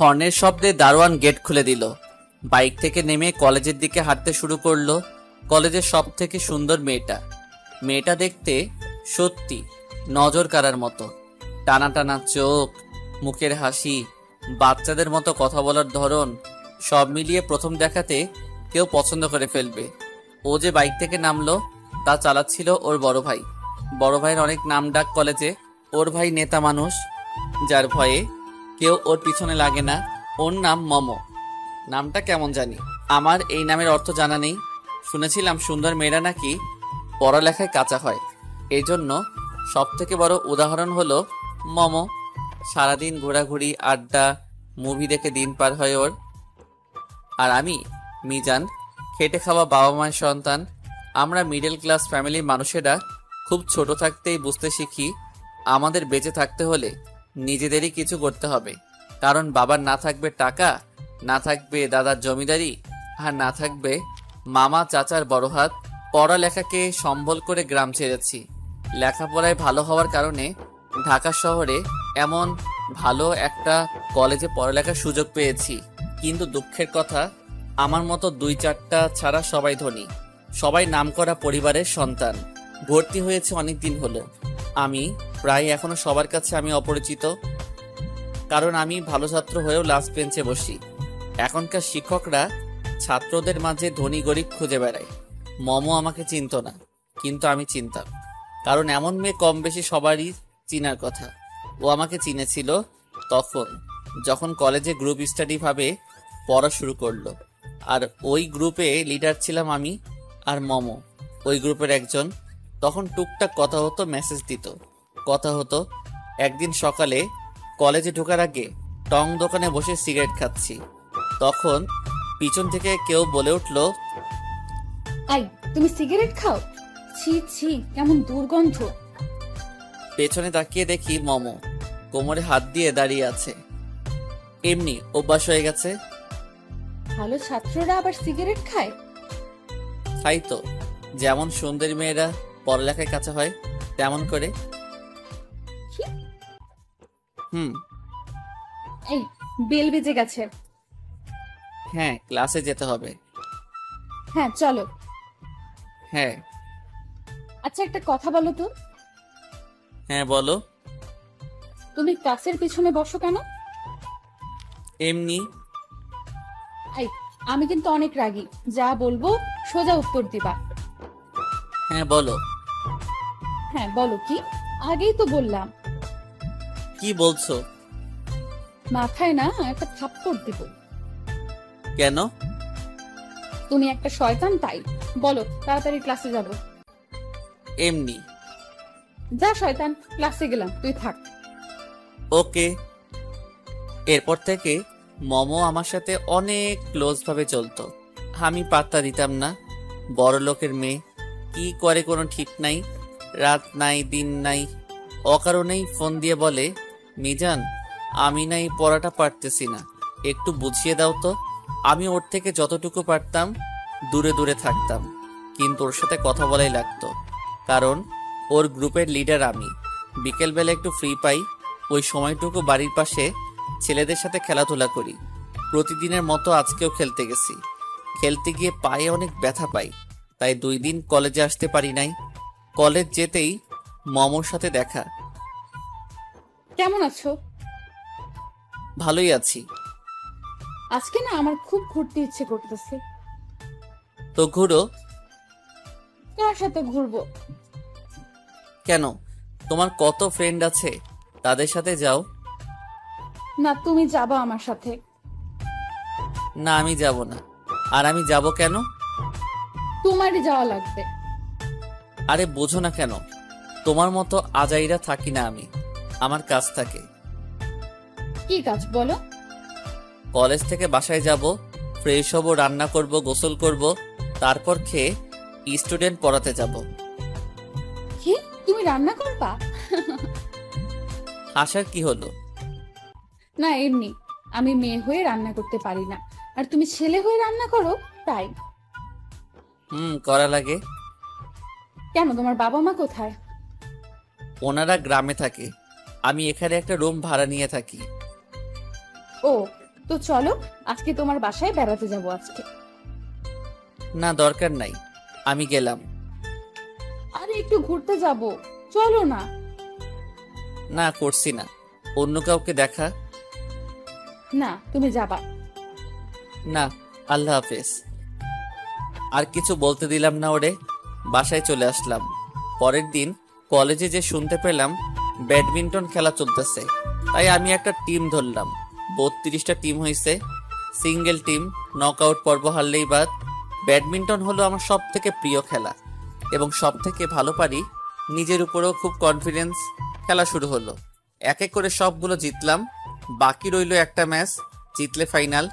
হর্নের শব্দে দারোয়ান গেট খুলে দিল। বাইক থেকে নেমে কলেজের দিকে হাঁটতে শুরু করলো। কলেজের সব থেকে সুন্দর মেয়েটা দেখতে সত্যি নজর কাড়ার মতো। টানা টানা চোখ, মুখের হাসি, বাচ্চাদের মতো কথা বলার ধরন, সব মিলিয়ে প্রথম দেখাতে কেউ পছন্দ করে ফেলবে। ও যে বাইক থেকে নামলো তা চালাচ্ছিল ওর বড় ভাই। বড় ভাইয়ের অনেক নাম ডাক কলেজে। ওর ভাই নেতা মানুষ, যার ভয়ে কেউ ওর পিছনে লাগে না। ওর নাম মম। নামটা কেমন জানি, আমার এই নামের অর্থ জানা নেই। শুনেছিলাম সুন্দর মেয়েরা নাকি পড়ালেখায় কাঁচা হয়, এই জন্য সব থেকে বড় উদাহরণ হলো মম। সারাদিন ঘোরাঘুরি, আড্ডা, মুভি দেখে দিন পার হয় ওর। আর আমি মিজান, খেটে খাওয়া বাবা মায়ের সন্তান। আমরা মিডল ক্লাস ফ্যামিলির মানুষেরা খুব ছোট থাকতেই বুঝতে শিখি আমাদের বেঁচে থাকতে হলে নিজেদেরই কিছু করতে হবে। কারণ বাবার না থাকবে টাকা, না থাকবে দাদার জমিদারি, আর না থাকবে মামা চাচার বড় হাত। পড়ালেখাকে সম্বল করে গ্রাম ছেড়েছি। লেখাপড়ায় ভালো হওয়ার কারণে ঢাকা শহরে এমন ভালো একটা কলেজে পড়ালেখার সুযোগ পেয়েছি। কিন্তু দুঃখের কথা, আমার মতো 2-4টা ছাড়া সবাই ধনী, সবাই নামকরা পরিবারের সন্তান। ভর্তি হয়েছে অনেকদিন হলো। আমি প্রায় এখনো সবার কাছে আমি অপরিচিত, কারণ আমি ভালো ছাত্র হয়েও লাস্ট বেঞ্চে বসি। এখনকার শিক্ষকরা ছাত্রদের মাঝে ধনী গরিব খুঁজে বেড়ায়। মমও আমাকে চিনত না, কিন্তু আমি চিনতাম, কারণ এমন মেয়ে কম বেশি সবারই চিনার কথা। ও আমাকে চিনেছিল তখন, যখন কলেজে গ্রুপ স্টাডি ভাবে পড়া শুরু করলো। আর ওই গ্রুপে লিডার ছিলাম আমি আর মম, ওই গ্রুপের একজন। তখন টুকটাক কথা হতো, মেসেজ দিত, কথা হতো। একদিন সকালে কলেজে ঢোকার আগে টং দোকানে বসে সিগারেট খাচ্ছি, তখন পিছন থেকে কেউ বলে উঠলো, আই, তুমি সিগারেট খাও? ছি ছি, কেমন দুর্গন্ধ। পেছনে তাকিয়ে দেখি মম কোমরে হাত দিয়ে দাঁড়িয়ে আছে। এমনি অভ্যাস হয়ে গেছে। ভালো ছাত্ররা আবার সিগারেট খায়? তাই তো, যেমন সুন্দরী মেয়েরা পড়ালেখায় কাঁচা হয় তেমন করে। কি? হুম। এই, বেল বেজে গেছে। হ্যাঁ, ক্লাসে যেতে হবে। হ্যাঁ চলো। হ্যাঁ। আচ্ছা, একটা কথা বলো তো। হ্যাঁ বলো। তুমি ক্লাসের পিছনে বসো কেন? এমনি। এই, আমি কিন্তু অনেক রাগী, যা বলবো সোজা উত্তর দিবা। হ্যাঁ বলো। হ্যাঁ বলো। কি? আগেই তো বললাম। কি বলছো? মাথায় না একটা থাপ্পড় দিব। কেন? তুমি একটা শয়তান, তাই। বলো তাড়াতাড়ি ক্লাসে যাব। এমনি। যা শয়তান, ক্লাসে গেলাম, তুই থাক। ওকে। এরপর থেকে মম আমার সাথে অনেক ক্লোজ ভাবে চলতো। আমি পাত্তা দিতাম না। বড় লোকের মেয়ে, কি করে কোনো ঠিক নাই। রাত নাই দিন নাই, অকারণেই ফোন দিয়ে বলে, মিজান আমি নাই পড়াটা পারতেছি না, একটু বুঝিয়ে দাও তো। আমি ওর থেকে যতটুকু পারতাম দূরে দূরে থাকতাম, কিন্তু ওর সাথে কথা বলাই লাগতো, কারণ ওর গ্রুপের লিডার আমি। বিকেলবেলা একটু ফ্রি পাই, ওই সময়টুকু বাড়ির পাশে ছেলেদের সাথে খেলাধুলা করি। প্রতিদিনের মতো আজকেও খেলতে গেছি। খেলতে গিয়ে পায়ে অনেক ব্যথা পাই, তাই 2 দিন কলেজে আসতে পারি নাই। কলেজ যেতেই মমর সাথে দেখা। কেমন আছো? ভালোই আছি। আজকে না আমার খুব ঘুরতে ইচ্ছে করতেছে। তো ঘুরো। কার সাথে ঘুরবো? কেন, তোমার কত ফ্রেন্ড আছে, তাদের সাথে যাও। না, তুমি যাবা আমার সাথে। না আমি যাব না। আর আমি যাব কেন? তোমারই যাওয়া লাগবে। আরে বোঝো না কেন, তোমার মতো আজাইরা থাকি না আমি, আমার কাজ থাকে। কি কাজ বলো? কলেজ থেকে বাসায় যাব, ফ্রেশ হব, রান্না করব, গোসল করব, তারপর খেয়ে স্টুডেন্ট পড়াতে যাব। কি, তুমি রান্না করবা? হাসার কি হলো? না এমনি, আমি মেয়ে হয়ে রান্না করতে পারি না, আর তুমি ছেলে হয়ে রান্না করো, তাই। করা লাগে। কেন, তোমার বাবা মা কোথায়? ওনারা গ্রামে থাকে, আমি এখানে একটা রুম ভাড়া নিয়ে থাকি। ও, তো চলো আজকে তোমার বাসায় বেড়াতে যাব আজকে। না, দরকার নাই, আমি গেলাম। আরে একটু ঘুরতে যাব, চলো না। না, করছি না, অন্য কাউকে দেখা। না, তুমি যাবা। না, আল্লাহ হাফেজ। আর কিছু বলতে দিলাম না ওরে, বাসায় চলে আসলাম। পরের দিন কলেজে যে শুনতে পেলাম ব্যাডমিন্টন খেলা চলতেছে, তাই আমি একটা টিম ধরলাম। 32টা টিম হয়েছে, সিঙ্গেল টিম, নকআউট পর্ব হারলেই বাদ। ব্যাডমিন্টন হলো আমার সব থেকে প্রিয় খেলা এবং সব থেকে ভালো পারি। নিজের উপরেও খুব কনফিডেন্স। খেলা শুরু হলো, এক এক করে সবগুলো জিতলাম। বাকি রইলো একটা ম্যাচ, জিতলে ফাইনাল।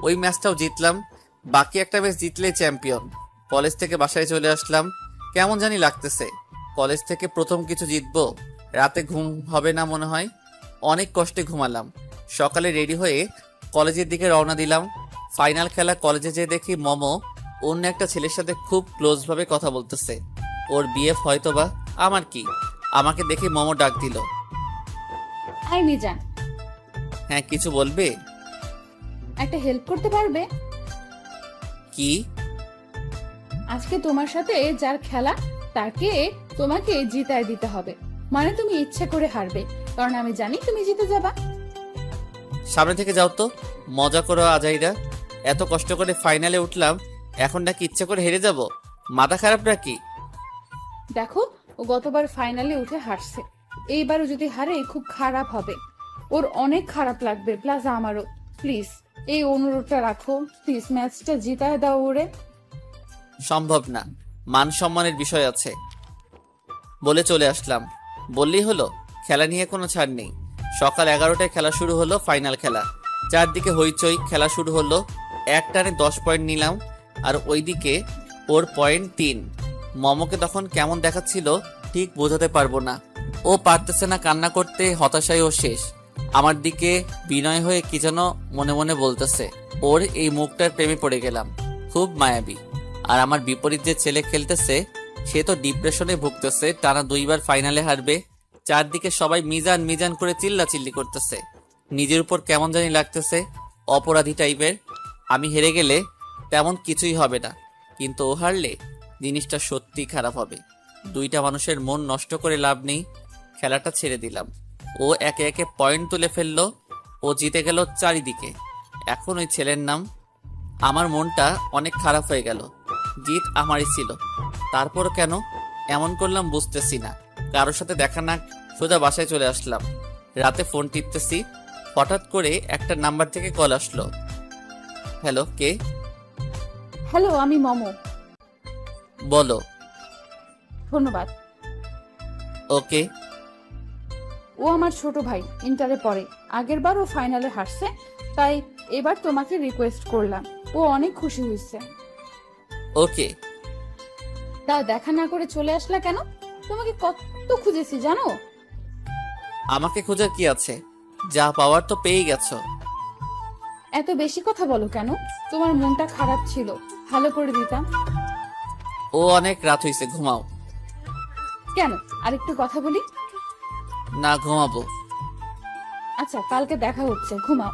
ওই ম্যাচটাও জিতলাম। বাকি একটা ম্যাচ জিতলেই চ্যাম্পিয়ন। কলেজ থেকে বাসায় চলে আসলাম। কেমন জানি লাগতেছে, কলেজ থেকে প্রথম কিছু জিতবো। রাতে ঘুম হবে না মনে হয়। অনেক কষ্টে ঘুমালাম। সকালে রেডি হয়ে কলেজের দিকে রওনা দিলাম। ফাইনাল খেলা কলেজে যেয়ে দেখি মমো অন্য একটা ছেলের সাথে খুব ক্লোজ ভাবে কথা বলতেছে। ওর বিএফ হয়তোবা। আমার কি, আমাকে দেখে মমো ডাক দিল। হাই মিজান, হ্যাঁ, কিছু বলবে? একটা হেল্প করতে পারবে? কি? আজকে তোমার সাথে যার খেলা তাকে তোমাকে জিতায় দিতে হবে। মানে তুমি ইচ্ছে করে হারবে, কারণ আমি জানি তুমি জিতে যাবা। সামনে থেকে যাও তো, মজা করো আজাইরা। এত কষ্ট করে ফাইনালে উঠলাম, এখন নাকি ইচ্ছে করে হেরে যাব? মাথা খারাপ নাকি? দেখো, ও গতবার ফাইনালে উঠে হারছে, এইবারও যদি হারে খুব খারাপ হবে। ওর অনেক খারাপ লাগবে, প্লাস আমারও। প্লিজ এই অনুরোধটা রাখো, প্লিজ ম্যাচটা জিতায় দাও ওরে। সম্ভব না, মান সম্মানের বিষয় আছে বলে চলে আসলাম। বললেই হলো, খেলা নিয়ে কোনো ছাড় নেই। সকাল 11টায় খেলা শুরু হলো, ফাইনাল খেলা। চারদিকে হইচই, খেলা শুরু হলো। এক টানে 10 পয়েন্ট নিলাম, আর ওইদিকে ওর পয়েন্ট 3। মমকে তখন কেমন দেখাচ্ছিল ঠিক বোঝাতে পারবো না। ও পারতেছে না কান্না করতে, হতাশায় ও শেষ। আমার দিকে বিনয় হয়ে কি যেন মনে মনে বলতেছে। ওর এই মুখটার প্রেমে পড়ে গেলাম, খুব মায়াবী। আর আমার বিপরীত যে ছেলে খেলতেছে, সে তো ডিপ্রেশনে ভুগতেছে, টানা 2বার ফাইনালে হারবে। চারদিকে সবাই মিজান মিজান করে চিল্লাচিল্লি করতেছে। নিজের উপর কেমন জানি লাগতেছে, অপরাধী টাইপের। আমি হেরে গেলে তেমন কিছুই হবে না, কিন্তু ও হারলে জিনিসটা সত্যি খারাপ হবে। দুইটা মানুষের মন নষ্ট করে লাভ নেই। খেলাটা ছেড়ে দিলাম। ও একে একে পয়েন্ট তুলে ফেললো। ও জিতে গেল চারিদিকে। এখন ওই ছেলের নাম। আমার মনটা অনেক খারাপ হয়ে গেল। জিত আমারই ছিল, তারপর কেন এমন করলাম বুঝতেছি না। কারোর সাথে দেখা না, সোজা বাসায় চলে আসলাম। রাতে ফোন টিপতেছি, হঠাৎ করে একটা নাম্বার থেকে কল আসলো। হ্যালো, কে? হ্যালো, আমি মমো। বলো। ধন্যবাদ। ওকে। ও আমার ছোট ভাই, ইন্টারে পড়ে। আগের বার ও ফাইনালে হারছে, তাই এবার তোমাকে রিকোয়েস্ট করলাম। ও অনেক খুশি হয়েছে। ওকে। তা দেখা না করে চলে আসলা কেন? তোমাকে কত খুঁজেছি জানো? আমাকে খোঁজার কি আছে, যা পাওয়ার তো পেয়ে গেছো। এত বেশি কথা বলো কেন? তোমার মনটা খারাপ ছিল, ভালো করে দিতাম। ও অনেক রাত হইছে, ঘুমাও। কেন, আরেকটু কথা বলি? না, ঘুমাবো। আচ্ছা, কালকে দেখা হচ্ছে, ঘুমাও।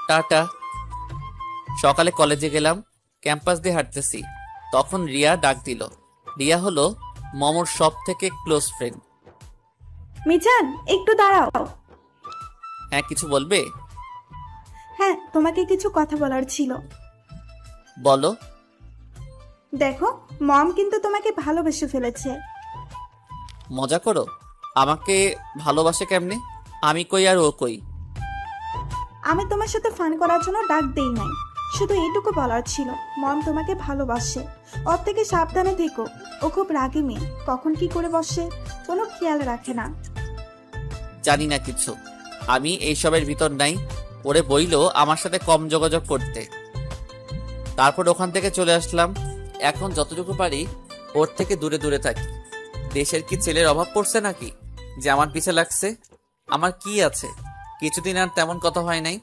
টাটা। সকালে কলেজে গেলাম, ক্যাম্পাস দিয়ে হাঁটতেছি, তখন রিয়া ডাক দিল। রিয়া হলো মমর সব থেকে ক্লোজ ফ্রেন্ড। মিজান, একটু দাঁড়াও। হ্যাঁ, কিছু বলবে? হ্যাঁ, তোমাকে কিছু কথা বলার ছিল। বলো। দেখো, মম কিন্তু তোমাকে ভালোবেসে ফেলেছে। মজা করো? আমাকে ভালোবাসে কেমনে? আমি কই আর ও কই? আমি তোমার সাথে ফান করার জন্য ডাক দেই নাই, শুধু এইটুকু বলার ছিল, মম তোমাকে ভালোবাসে। ওর থেকে সাবধানে থেকো, ও খুব রাগী মেয়ে, কখন কি করে বসে কোনো খেয়াল রাখে না। জানি না কিছু, আমি এইসবের ভিতর নাই। ওরে বইলো আমার সাথে কম যোগাযোগ করতে। তারপর ওখান থেকে চলে আসলাম। এখন যতটুকু পারি ওর থেকে দূরে দূরে থাকি। দেশের কি ছেলের অভাব পড়ছে নাকি যে আমার পিছে লাগছে? আমার কি আছে, কিছুদিন আর তেমন কথা হয় নাই।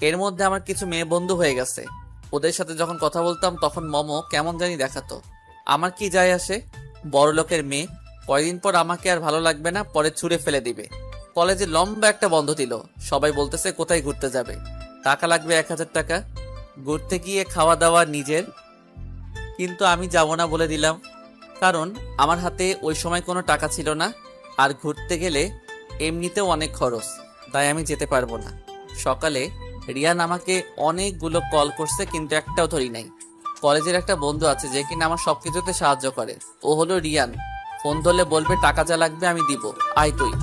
এর মধ্যে আমার কিছু মেয়ে বন্ধু হয়ে গেছে। ওদের সাথে যখন কথা বলতাম তখন মমো কেমন জানি দেখাতো। আমার কি যায় আসে? বড় লোকের মেয়ে, কয়দিন পর আমাকে আর ভালো লাগবে না, পরে ছুঁড়ে ফেলে দিবে। কলেজে লম্বা একটা বন্ধ দিল। সবাই বলতেছে কোথায় ঘুরতে যাবে, টাকা লাগবে 1000 টাকা, ঘুরতে গিয়ে খাওয়া দাওয়া নিজের। কিন্তু আমি যাব না বলে দিলাম, কারণ আমার হাতে ওই সময় কোনো টাকা ছিল না, আর ঘুরতে গেলে এমনিতেও অনেক খরচ, তাই আমি যেতে পারবো না। সকালে রিয়ান আমাকে অনেকগুলো কল করছে, কিন্তু একটাও ধরি নাই। কলেজের একটা বন্ধু আছে যে কিনা আমার সবকিছুতে সাহায্য করে, ও হলো রিয়ান। ফোন ধরলে বলবে টাকা যা লাগবে আমি দিব, আয় তুই।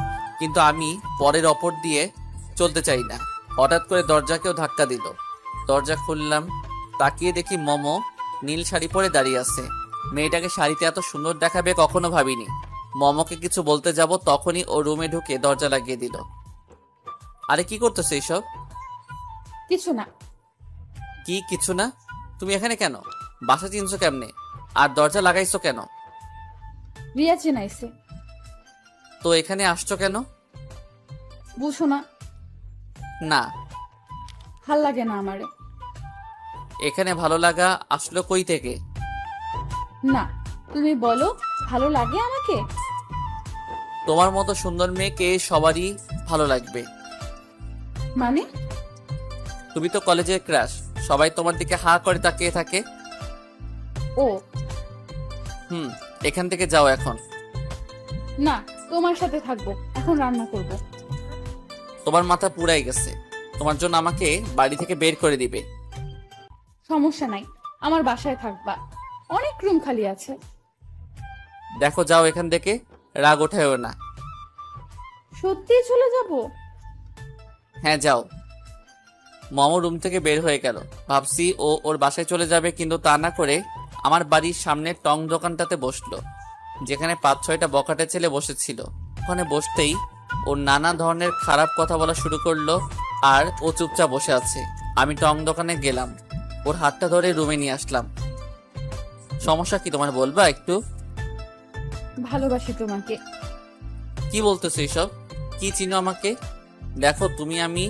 কিন্তু আমি পরের অপর দিয়ে চলতে চাই না। হঠাৎ করে দরজাকেও ধাক্কা দিল, দরজা খুললাম, তাকিয়ে দেখি মমো নীল শাড়ি পরে দাঁড়িয়ে আছে। মেয়েটাকে শাড়িতে এত সুন্দর দেখাবে কখনো ভাবিনি। মমকে কিছু বলতে যাব, তখনই ও রুমে ঢুকে দরজা লাগিয়ে দিল। আরে কি করতেছো এইসব? কিছু না। কি কিছু না? তুমি এখানে কেন? বাসা চিনছো কেমনে? আর দরজা লাগাইছো কেন? রিয়া চেনাইছে। তো এখানে আসছো কেন? বুঝো না? না, ভাল লাগে না আমারে। এখানে ভালো লাগা আসলো কই থেকে? না, তুমি বলো ভালো লাগে আমাকে? তোমার মতো সুন্দর মেয়েকে সবারই ভালো লাগবে। মানে? তুমি তো কলেজের ক্রাশ, সবাই তোমার দিকে হা করে তাকিয়ে থাকে। ও এখান থেকে যাও এখন। না, তোমার সাথে থাকবো, এখন রান্না করব। তোমার মাথা পুরাই গেছে, তোমার জন্য আমাকে বাড়ি থেকে বের করে দিবে। সমস্যা নাই, আমার বাসায় থাকবা, অনেক রুম খালি আছে। দেখো যাও এখান থেকে, রাগ ওঠায়ও না। সত্যি চলে যাব? হ্যাঁ যাও। মমো রুম থেকে বের হয়ে গেল। ভাবছি ও ওর বাসায় চলে যাবে, কিন্তু তা না করে আমার বাড়ির সামনে টং দোকানটাতে বসলো, যেখানে 5-6টা বখাটে ছেলে বসেছিল। ওখানে বসতেই ওর নানা ধরনের খারাপ কথা বলা শুরু করলো, আর ও চুপচাপ বসে আছে। আমি টং দোকানে গেলাম, ওর হাতটা ধরে রুমে নিয়ে আসলাম। সমস্যা কি তোমার, বলবা একটু? ভালোবাসি তোমাকে। কি বলতেছো এইসব? কি চিনো আমাকে? দেখো তুমি আমি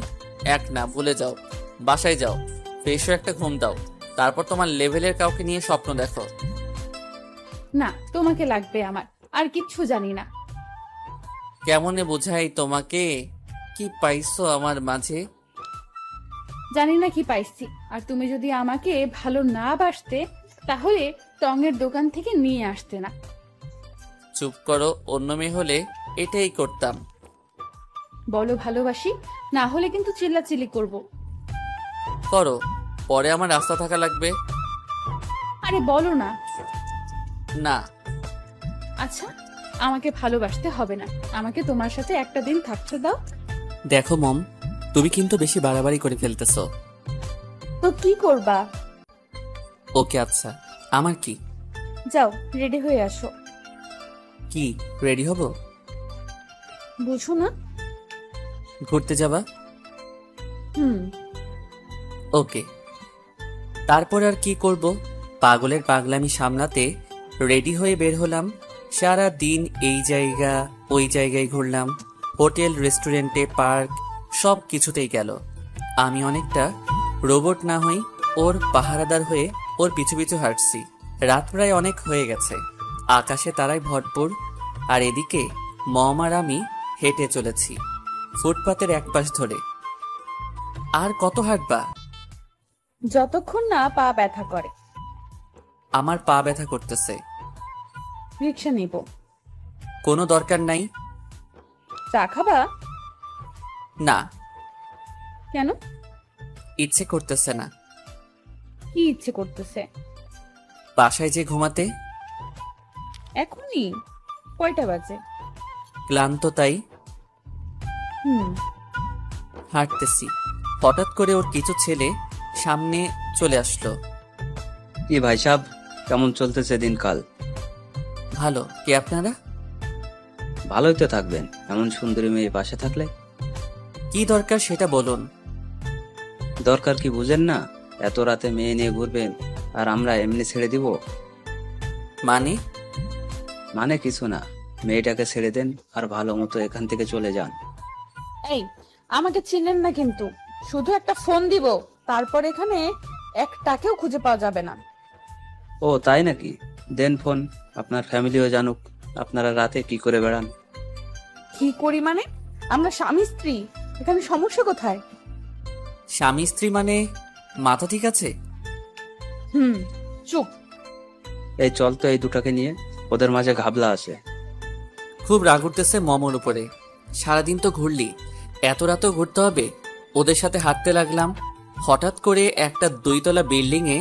এক না, ভুলে যাও। বাসায় যাও, ফ্রেশ হয়ে একটা ঘুম দাও, তারপর তোমার লেভেলের কাউকে নিয়ে স্বপ্ন দেখো। না, তোমাকে লাগবে আমার, আর কিচ্ছু জানি না। কেমনে বোঝাই তোমাকে? কি পাইছো আমার মাঝে? জানি না কি পাইছি। আর তুমি যদি আমাকে ভালো না বাসতে, তাহলে টঙের দোকান থেকে নিয়ে আসতে না। চুপ করো, অন্য মেয়ে হলে এটাই করতাম। বলো ভালোবাসি, না হলে কিন্তু চিল্লাচিল্লি করব। করো, পরে আমার রাস্তা থাকা লাগবে। আরে বলো না। না। আচ্ছা, আমাকে ভালোবাসতে হবে না, আমাকে তোমার সাথে একটা দিন থাকতে দাও। দেখো মম, তুমি কিন্তু বেশি বাড়াবাড়ি করে ফেলতেছো। তো কি করবা? ওকে আচ্ছা, আমার কি? যাও, রেডি হয়ে আসো। কি রেডি হব? বুঝো না? ঘুরতে যাবা? হুম। ওকে। তারপর আর কি করব, পাগলের পাগলামি সামলাতে রেডি হয়ে বের হলাম। সারা দিন এই জায়গা ওই জায়গায় ঘুরলাম, হোটেল, রেস্টুরেন্টে, পার্ক, সব কিছুতেই গেল। আমি অনেকটা রোবট না হই, ওর পাহারাদার হয়ে ওর পিছু পিছু হাঁটছি। রাত প্রায় অনেক হয়ে গেছে, আকাশে তারায় ভরপুর, আর এদিকে মম আর আমি হেঁটে চলেছি ফুটপাতের এক পাশ ধরে। আর কত হাঁটবা? যতক্ষণ না পা ব্যথা করে। আমার পা ব্যথা করতেছে। রিক্সা নিব। কোনো দরকার নাই। চা খাবা? না, কেন? ইচ্ছে করতেছে না। কি ইচ্ছে করতেছে? বাসায় যে ঘুমাতে। এখনই? কয়টা বাজে? ক্লান্ত তাই হুম। হাঁটতেছি। হঠাৎ করে ওর কিছু ছেলে সামনে চলে আসলো। কি ভাই সাহেব, কেমন চলতেছে দিনকাল? ভালো। কে আপনারা? ভালোই তো থাকবেন, এমন সুন্দরী মেয়ে পাশে থাকলে। কি দরকার সেটা বলুন। দরকার কি বুঝেন না? এত রাতে মেয়ে নিয়ে ঘুরবেন, আর আমরা এমনি ছেড়ে দিব? মানে? মানে কিছু না, মেয়েটাকে ছেড়ে দেন আর ভালো মতো এখান থেকে চলে যান। এই, আমাকে চিনেন না কিন্তু, শুধু একটা ফোন দিব, তারপর এখানে একটাকেও খুঁজে পাওয়া যাবে না। ও তাই নাকি? দেন ফোন, আপনার ফ্যামিলিও জানুক আপনারা রাতে কি করে বেড়ান। কি করি মানে? আমরা স্বামী স্ত্রী, এখানে সমস্যা কোথায়? স্বামী স্ত্রী মানে মাথা ঠিক আছে? হুম, চুপ। এই চল তো এই দুটাকে নিয়ে, ওদের মাঝে ঘাবলা আছে। খুব রাগ উঠতেছে মমর উপরে। সারাদিন তো ঘুরলি, এত রাতেও ঘুরতে হবে? ওদের সাথে হাঁটতে লাগলাম। হঠাৎ করে একটা 2 তলা বিল্ডিং এ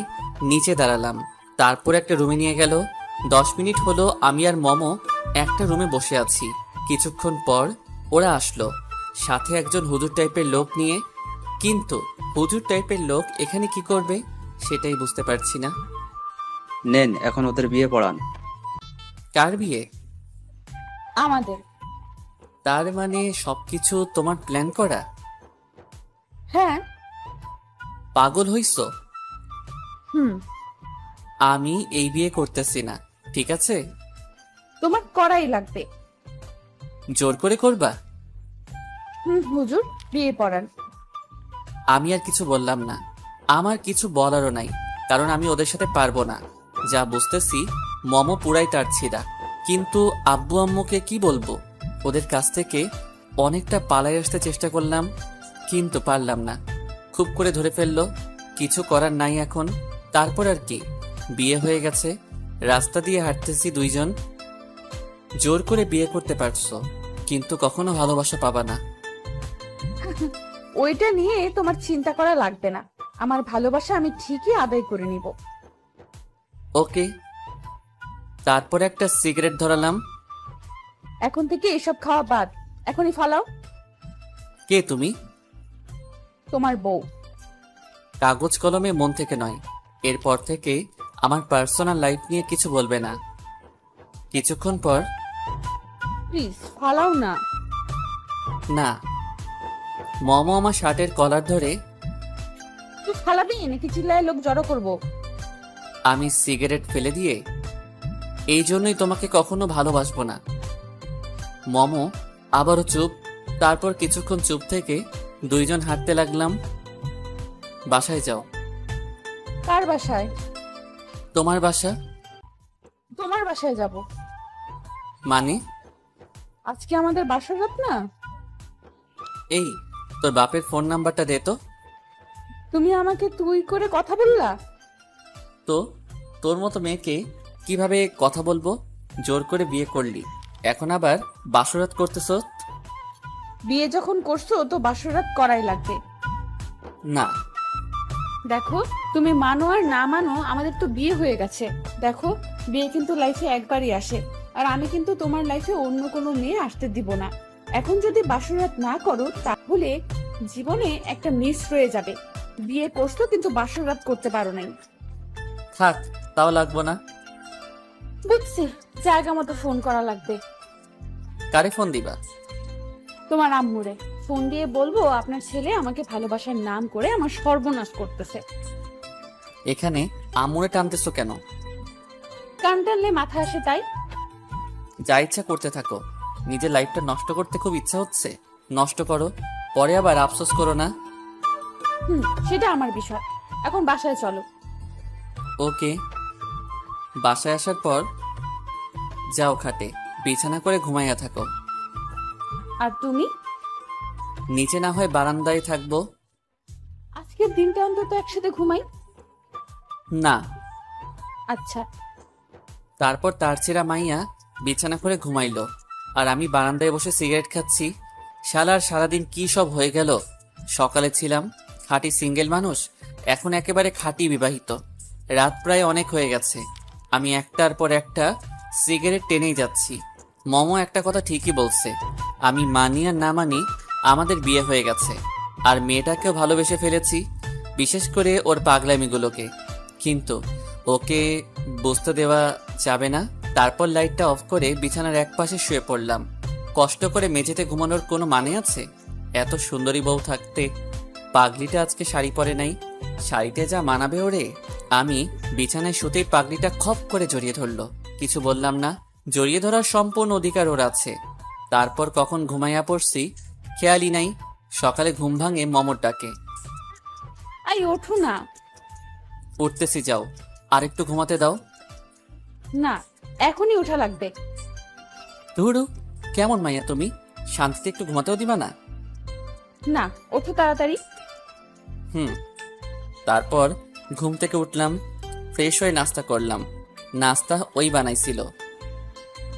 নিচে দাঁড়ালাম। তারপর একটা রুমে নিয়ে গেল। 10 মিনিট হলো আমি আর মমো একটা রুমে বসে আছি। কিছুক্ষণ পর ওরা আসলো, সাথে একজন হুজুর টাইপের লোক নিয়ে। কিন্তু হুজুর টাইপের লোক এখানে কি করবে সেটাই বুঝতে পারছি না। নেন, এখন ওদের বিয়ে পড়ান। কার বিয়ে? আমাদের। তার মানে সবকিছু তোমার প্ল্যান করা? হ্যাঁ। পাগল হইছো? হুম। আমি এই বিয়ে করতেছি না, ঠিক আছে? তোমার করাই লাগবে। জোর করে করবা? হুজুর বিয়ে পড়ান। আমি আর কিছু বললাম না। আমার কিছু বলারও নাই, কারণ আমি ওদের সাথে পারবো না। যা বুঝতেছি মমো পুরাই তার ছিঁড়া। কিন্তু আব্বু আম্মুকে কি বলবো? ওদের কাছ থেকে অনেকটা পালাই আসতে চেষ্টা করলাম, কিন্তু পারলাম না। খুব করে ধরে ফেললো, কিছু করার নাই এখন। তারপর আর কি, বিয়ে হয়ে গেছে। রাস্তা দিয়ে হাঁটতেছি দুইজন। জোর করে বিয়ে করতে পারছো, কিন্তু কখনো ভালোবাসা পাবা না। ওইটা নিয়ে তোমার চিন্তা করা লাগবে না। আমার ভালোবাসা আমি ঠিকই আদায় করে নিব। ওকে। তারপর একটা সিগারেট ধরালাম। এখন থেকে এসব খাওয়া বাদ, এখনই ফালাও। কে তুমি? তোমার বউ। কাগজ কলমে, মন থেকে নয়। এরপর থেকে আমার পার্সোনাল লাইফ নিয়ে কিছু বলবে না। কিছুক্ষণ পর, প্লিজ ফালাও না। না। মমো আমার শার্টের কলার ধরে। তুই ফালাবি নাকি চিল্লায় লোক জড়ো করবো? আমি সিগারেট ফেলে দিয়ে, এই জন্যই তোমাকে কখনো ভালোবাসবো না। মমো আবারও চুপ। তারপর কিছুক্ষণ চুপ থেকে দুইজন হাঁটতে লাগলাম। বাসায় যাও। কার বাসায়? তোমার বাসা। তোমার বাসায় যাব। মানে? আজকে আমাদের বাসর রাত না? এই, তোর বাপের ফোন নাম্বারটা দে তো। তুমি আমাকে তুই করে কথা বললা? তো তোর মতো মেয়েকে কিভাবে কথা বলবো? জোর করে বিয়ে করলি, এখন আবার বাসরাত করতেছ? বিয়ে যখন করছো তো বাসর রাত করাই লাগবে। না। দেখো, তুমি মানো আর না মানো, আমাদের তো বিয়ে হয়ে গেছে। দেখো, বিয়ে কিন্তু লাইফে একবারই আসে, আর আমি কিন্তু তোমার লাইফে অন্য কোনো মেয়ে আসতে দিব না। এখন যদি বাসর রাত না করো তাহলে জীবনে একটা মিস রয়ে যাবে। বিয়ে করছো কিন্তু বাসর রাত করতে পারো নাই। থাক, তাও লাগবো না। বুঝছি, জায়গা মতো ফোন করা লাগবে। কারে ফোন দিবা? তোমার আম্মুরে ফোন দিয়ে বলবো আপনার ছেলে আমাকে ভালোবাসার নাম করে আমার সর্বনাশ করতেছে। এখানে আমুরে টানতেছো কেন? কান টানলে মাথা আসে তাই। যা ইচ্ছা করতে থাকো। নিজের লাইফটা নষ্ট করতে খুব ইচ্ছা হচ্ছে, নষ্ট করো, পরে আবার আফসোস করো না। সেটা আমার বিষয়। এখন বাসায় চলো। ওকে। বাসায় আসার পর যাও খাটে বিছানা করে ঘুমাইয়া থাকো। আর তুমি? নিচে না হয় বারান্দায় থাকবো। আজকের দিনটা অন্তত একসাথে ঘুমাই। না। আচ্ছা। তারপর তার ছেঁড়া মাইয়া বিছানা করে ঘুমাইলো, আর আমি বারান্দায় বসে সিগারেট খাচ্ছি। শালার সারাদিন কি সব হয়ে গেল। সকালে ছিলাম খাঁটি সিঙ্গেল মানুষ, এখন একেবারে খাঁটি বিবাহিত। রাত প্রায় অনেক হয়ে গেছে, আমি একটার পর একটা সিগারেট টেনেই যাচ্ছি। মমো একটা কথা ঠিকই বলছে, আমি মানি আর না মানি আমাদের বিয়ে হয়ে গেছে, আর মেয়েটাকেও ভালোবেসে ফেলেছি, বিশেষ করে ওর পাগলামিগুলোকে। কিন্তু ওকে বুঝতে দেওয়া যাবে না। তারপর লাইটটা অফ করে বিছানার এক পাশে শুয়ে পড়লাম। কষ্ট করে মেঝেতে ঘুমানোর কোনো মানে আছে? এত সুন্দরী বউ থাকতে পাগলিটা আজকে শাড়ি পরে নাই, শাড়িতে যা মানাবে ওরে। আমি বিছানায় শুতেই পাগলিটা খপ করে জড়িয়ে ধরলো। কিছু বললাম না, জড়িয়ে ধরার সম্পূর্ণ অধিকার ওর আছে। তারপর কখন ঘুমাইয়া পড়ছি খেয়ালই নাই। সকালে ঘুম ভাঙে মমর ডাকে। আই ওঠো না। উঠতেছি, যাও, আর একটু ঘুমাতে দাও। না, এখনই ওঠা লাগবে। ধুরু, কেমন মাইয়া তুমি? শান্তিতে একটু ঘুমাতেও দিবা না? না, ওঠো তাড়াতাড়ি। হুম। তারপর ঘুম থেকে উঠলাম, ফ্রেশ হয়ে নাস্তা করলাম। নাস্তা ওই বানাইছিল।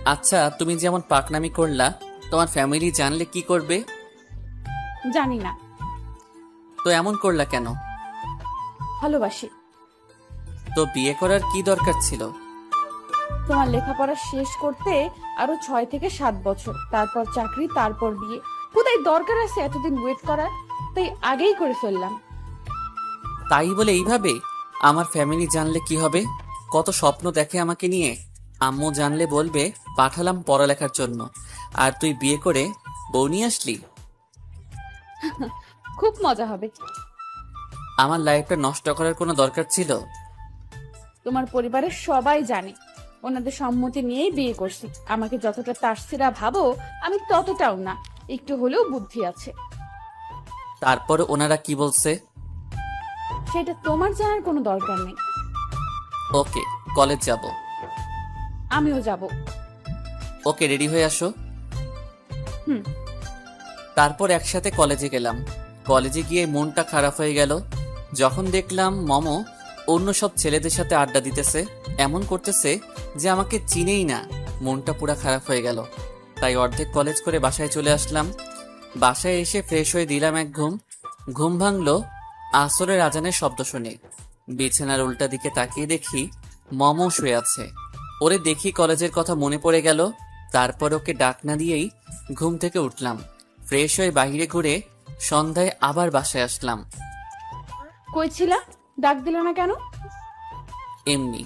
আচ্ছা, তুমি যেমন পাকনামি করলা, তোমার ফ্যামিলি জানলে কি করবে? জানি না। তো এমন করলা কেন? ভালোবাসি। তো বিয়ে করার কি দরকার ছিল? তোমার লেখাপড়া শেষ করতে আরো 6 থেকে 7 বছর, তারপর চাকরি, তারপর বিয়ে। কোথায় দরকার আছে এতদিন ওয়েট করার? তাই আগেই করে ফেললাম। তাই বলে এইভাবে? আমার ফ্যামিলি জানলে কি হবে? কত স্বপ্ন দেখে আমাকে নিয়ে। আম্মু জানলে বলবে পাঠালাম পড়ালেখার জন্য, আর তুই বিয়ে করে বউ নিয়ে আসলি। খুব মজা হবে। আমার লাইফটা নষ্ট করার কোনো দরকার ছিল? তোমার পরিবারের সবাই জানে, ওনাদের সম্মতি নিয়েই বিয়ে করছি। আমাকে যতটা তারসিরা ভাবো, আমি ততটাও না, একটু হলেও বুদ্ধি আছে। তারপর ওনারা কি বলছে? সেটা তোমার জানার কোনো দরকার নেই। ওকে, কলেজ যাব। আমিও যাব। ওকে, রেডি হয়ে আসো। হুম। তারপর একসাথে কলেজে গেলাম। কলেজে গিয়ে মনটা খারাপ হয়ে গেল যখন দেখলাম মমো অন্য সব ছেলেদের সাথে আড্ডা দিতেছে, এমন করতেছে যে আমাকে চিনেই না। মনটা পুরা খারাপ হয়ে গেল। তাই অর্ধেক কলেজ করে বাসায় চলে আসলাম। বাসায় এসে ফ্রেশ হয়ে দিলাম এক ঘুম। ঘুম ভাঙলো আসরের আজানের শব্দ শুনে। বিছানার উল্টা দিকে তাকিয়ে দেখি মমো শুয়ে আছে। ওরে দেখি কলেজের কথা মনে পড়ে গেল। তারপর ওকে ডাক না দিয়েই ঘুম থেকে উঠলাম। ফ্রেশ হয়ে বাইরে ঘুরে সন্ধ্যায় আবার বাসায় আসলাম। কই ছিলা? ডাক দিল না কেন? এমনি।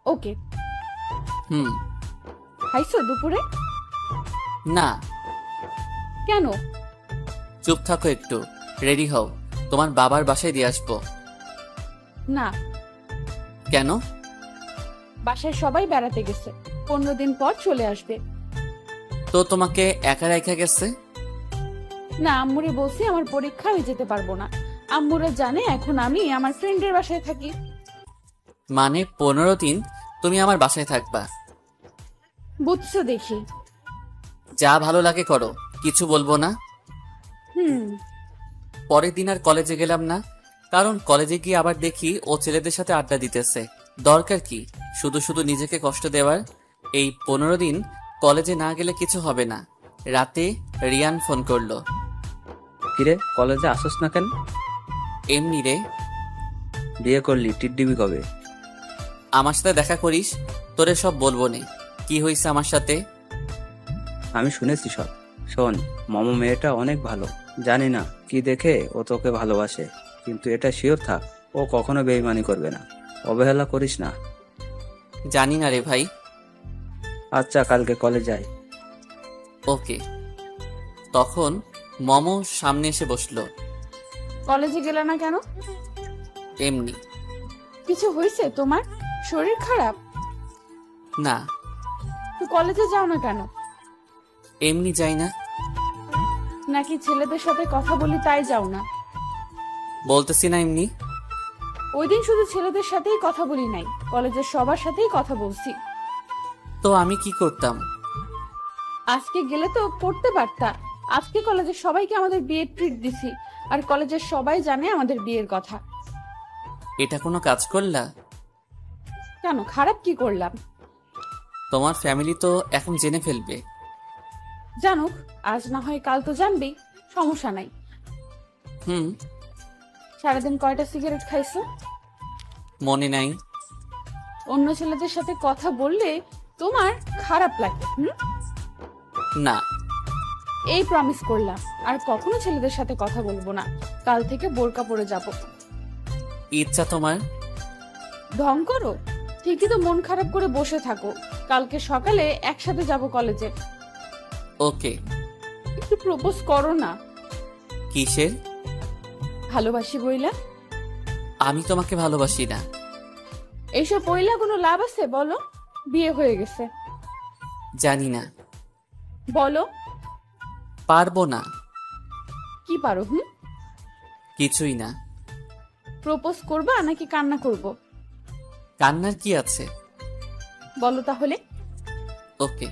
ওকে। হুম। খাইছো দুপুরে? না। কেন? চুপ থাকো একটু, রেডি হও, তোমার বাবার বাসায় দিয়ে আসবো। না। কেন? বাসায় সবাই বেড়াতে গেছে, 15 দিন পর চলে আসবে। তো তোমাকে একা রেখে গেছে? না, আম্মুরে বলছি আমার পরীক্ষা, আমি যেতে পারবো না। আম্মুরা জানে এখন আমি আমার ফ্রেন্ডের বাসায় থাকি। মানে 15 দিন তুমি আমার বাসায় থাকবা? বুঝছো দেখি। যা ভালো লাগে করো, কিছু বলবো না। হুম। পরের দিন আর কলেজে গেলাম না, কারণ কলেজে গিয়ে আবার দেখি ও ছেলেদের সাথে আড্ডা দিতেছে। দরকার কি শুধু শুধু নিজেকে কষ্ট দেওয়ার? এই 15 দিন কলেজে না গেলে কিছু হবে না। রাতে রিয়ান ফোন করলো। কিরে, কলেজে আসোস না কেন? এমনি রে। বিয়ে করলি, টিডডিবি কবে? আমার সাথে দেখা করিস, তোরে সব বলবো নে কি হয়েছে আমার সাথে। আমি শুনেছি সব। শোন, মম মেয়েটা অনেক ভালো। জানি না কি দেখে ও তোকে ভালোবাসে, কিন্তু এটা শিওর থাক, ও কখনো বেইমানি করবে না। অবহেলা করিস না। জানি না রে ভাই। আচ্ছা, কালকে কলেজ যাই। ওকে। তখন মমো সামনে এসে বসলো। কলেজে গেলে না কেন? এমনি। কিছু হয়েছে তোমার? শরীর খারাপ? না। তো কলেজে যাও না কেন? এমনি যাই না। নাকি ছেলেদের সাথে কথা বলি তাই যাও না? বলতেছি না এমনি। ওই দিন শুধু ছেলেদের সাথেই কথা বলি নাই, কলেজের সবার সাথেই কথা বলছি। তো আমি কি করতাম? আজকে গেলে তো পড়তে পারতা। আজকে কলেজের সবাইকে আমাদের বিয়ের ট্রিট দিছি, আর কলেজের সবাই জানে আমাদের বিয়ের কথা। এটা কোনো কাজ করলা? কেন, খারাপ কি করলাম? তোমার ফ্যামিলি তো এখন জেনে ফেলবে। জানুক, আজ না হয় কাল তো জানবেই, সমস্যা নাই। হুম। সারাদিন কয়টা সিগারেট খাইছো? মনে নাই। অন্য ছেলেদের সাথে কথা বললে তোমার খারাপ লাগে? না। এই প্রমিস করলাম, আর কখনো ছেলেদের সাথে কথা বলবো না। কাল থেকে বোরকা পরে যাব। ইচ্ছা তোমার? ঢং করো? ঠিকই তো মন খারাপ করে বসে থাকো। কালকে সকালে একসাথে যাব কলেজে। ওকে। একটু প্রপোজ করো না। কিসের? ভালোবাসি বইলা। আমি তোমাকে ভালোবাসি না। এইসব বইলা কোনো লাভ আছে বলো? বিয়ে হয়ে গেছে। জানি না। বলো। পারবো না। কি পারো? কিছুই না। প্রপোজ করবা নাকি কান্না করব? কান্নার কি আছে? বলো তাহলে। Okay,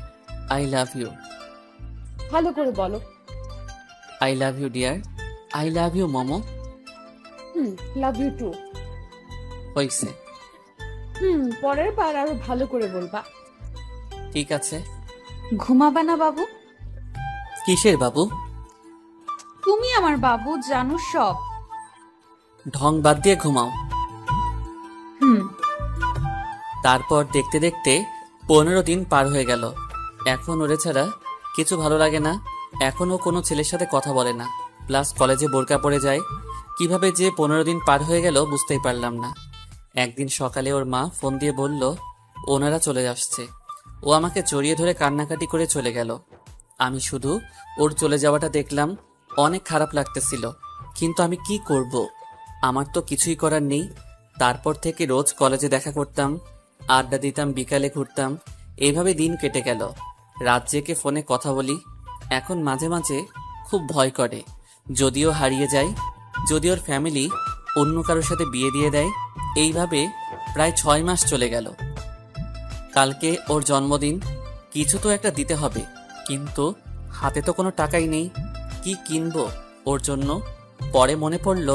I love you. ভালো করে বলো। I love you dear. I love you Momo. Love you too. হয়েছে। পরের বার আরো ভালো করে বলবা। ঠিক আছে। ঘুমাবা না বাবু? কিসের বাবু? তুমি আমার বাবু, জানো সব। ঢং বাদ দিয়ে ঘুমাও। হুম। তারপর দেখতে দেখতে 15 দিন পার হয়ে গেল। এখন ওরে ছাড়া কিছু ভালো লাগে না। এখনও কোনো ছেলের সাথে কথা বলে না, প্লাস কলেজে বোরকা পড়ে যায়। কিভাবে যে 15 দিন পার হয়ে গেল বুঝতেই পারলাম না। একদিন সকালে ওর মা ফোন দিয়ে বলল ওনারা চলে আসছে। ও আমাকে জড়িয়ে ধরে কান্নাকাটি করে চলে গেল। আমি শুধু ওর চলে যাওয়াটা দেখলাম, অনেক খারাপ লাগতেছিল, কিন্তু আমি কি করব? আমার তো কিছুই করার নেই। তারপর থেকে রোজ কলেজে দেখা করতাম, আড্ডা দিতাম, বিকালে ঘুরতাম, এইভাবে দিন কেটে গেল। রাত জেগে ফোনে কথা বলি। এখন মাঝে মাঝে খুব ভয় করে, যদিও হারিয়ে যায়, যদি ওর ফ্যামিলি অন্য কারোর সাথে বিয়ে দিয়ে দেয়। এইভাবে প্রায় 6 মাস চলে গেল। কালকে ওর জন্মদিন, কিছু তো একটা দিতে হবে, কিন্তু হাতে তো কোনো টাকাই নেই। কি কিনবো ওর জন্য? পরে মনে পড়ল